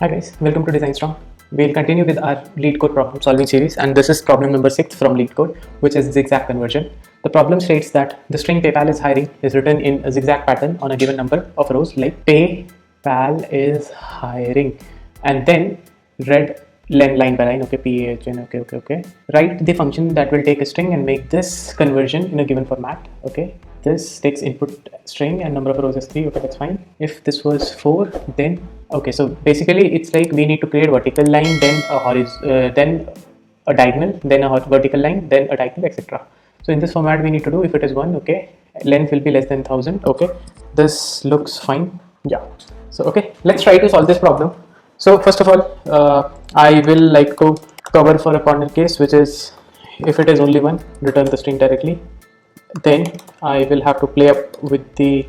Hi guys, welcome to Design Strong. We'll continue with our lead code problem solving series, and this is problem number 6 from lead code, which is zigzag conversion. The problem states that the string PayPal is hiring is written in a zigzag pattern on a given number of rows, like PayPal is hiring, and then red line by line, okay, PAHN, okay. Write the function that will take a string and make this conversion in a given format, okay. This takes input string and number of rows is 3, okay, that's fine. If this was 4, then okay, so basically it's like we need to create vertical line, then a horizontal, then a diagonal, then a vertical line, then a diagonal, etc. So in this format we need to do, if it is 1, okay, length will be less than 1000, okay, this looks fine. Yeah, so okay, let's try to solve this problem. So first of all, I will like to cover for a corner case, which is if it is only 1, return the string directly. Then I will have to play up with the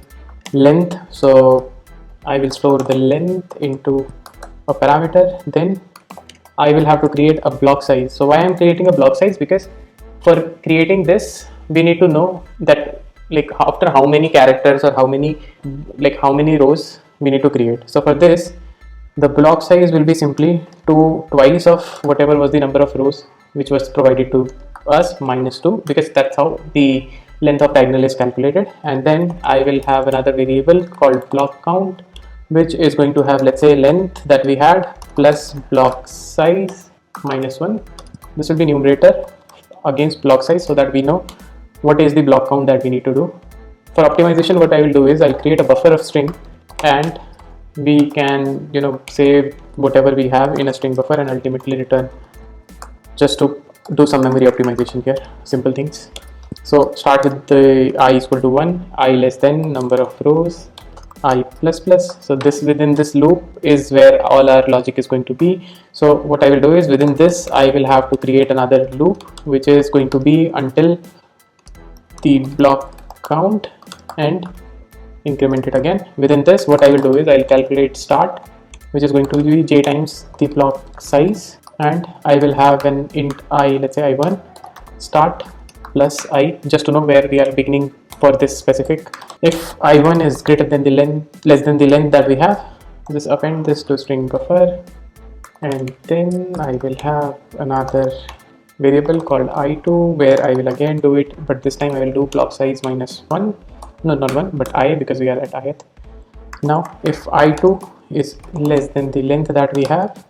length, so I will store the length into a parameter. Then I will have to create a block size. So why I am creating a block size? Because for creating this we need to know that like after how many characters or how many rows we need to create. So for this the block size will be simply twice of whatever was the number of rows which was provided to us minus 2, because that's how the length of diagonal is calculated. And then I will have another variable called block count, which is going to have, let's say, length that we had plus block size minus 1. This will be numerator against block size, so that we know what is the block count that we need to do. For optimization, what I will do is I'll create a buffer of string, and we can save whatever we have in a string buffer and ultimately return, just to do some memory optimization here, simple things. So start with the I is equal to 1, I less than number of rows, I plus plus. So this within this loop is where all our logic is going to be. So what I will do is within this I will have to create another loop which is going to be until the block count and increment it again. Within this what I will do is I'll calculate start, which is going to be j times the block size, and I will have an int I, let's say I1 start plus I, just to know where we are beginning for this specific. If I1 is greater than the length, less than the length that we have, just append this to string buffer, and then I will have another variable called I2 where I will again do it, but this time I will do block size minus 1, no, not 1 but I, because we are at ith. Now if I2 is less than the length that we have,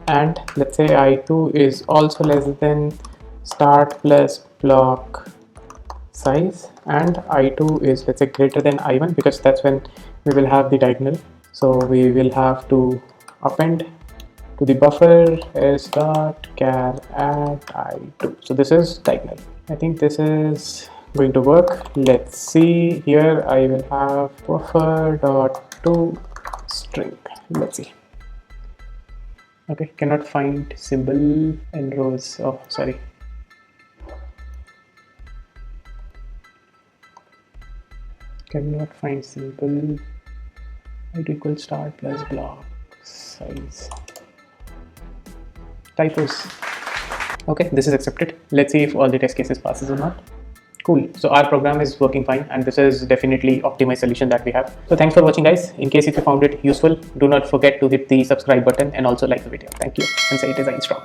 and let's say I2 is also less than start plus block size, and I2 is, let's say, greater than I1, because that's when we will have the diagonal. So we will have to append to the buffer s dot char add I2. So this is diagonal. I think this is going to work. Let's see. Here I will have buffer dot to string. Let's see. Okay, cannot find symbol in rows. Oh, sorry. Cannot find symbol. I equal start plus block size. Typos. Okay, this is accepted. Let's see if all the test cases passes or not. Cool. So our program is working fine, and this is definitely optimized solution that we have. So thanks for watching, guys. In case if you found it useful, do not forget to hit the subscribe button and also like the video. Thank you, and say Design Strong.